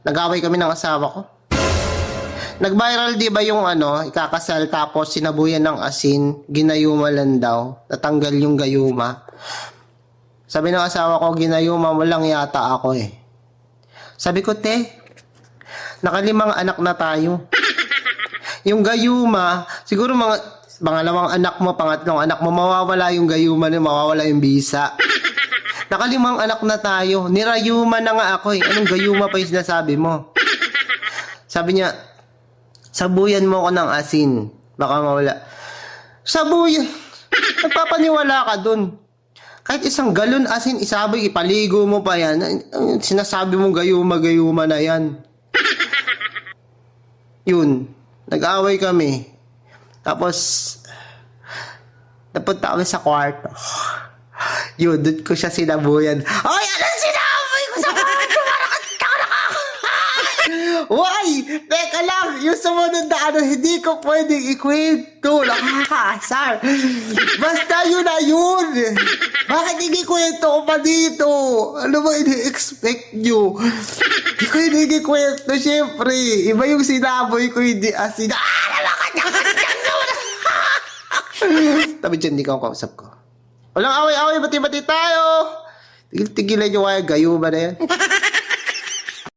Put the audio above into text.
Nag-away kami ng asawa ko. Nag-viral di ba yung ikakasal tapos sinabuyan ng asin, ginayuma lang daw, natanggal yung gayuma. Sabi ng asawa ko, ginayuma mo lang yata ako eh. Sabi ko, te, nakalimang anak na tayo. Yung gayuma, siguro mga pangalawang anak mo, pangatlong anak mo, mawawala yung gayuma, mawawala yung bisa. Nakalimang anak na tayo, nirayuma na nga ako eh. Anong gayuma pa yung sinasabi mo? Sabi niya, sabuyan mo ko ng asin. Baka mawala. Sabuyan. Nagpapaniwala ka dun. Kahit isang galon asin, isaboy, ipaligo mo pa yan. Sinasabi mo gayuma na yan. Yun. Nag-away kami. Tapos, napunta kami sa kwarto. Yun, doon ko siya sinabuyan. Ay, anong sinaboy ko sa kwarto? Why? Teka lang, yung sumunod na hindi ko pwedeng ikwento. Nakakaasar. Basta yun na yun. Bakit hindi kwento ko pa dito? Ano ba ini-expect nyo? Hindi ko ini-kwento, syempre. Iba yung sinaboy ko, hindi asin. Tabi dyan, hindi ka ang kausap ko. Walang away-away, bati-bati tayo. Tigil-tigilan nyo kaya, gayo ba na yan?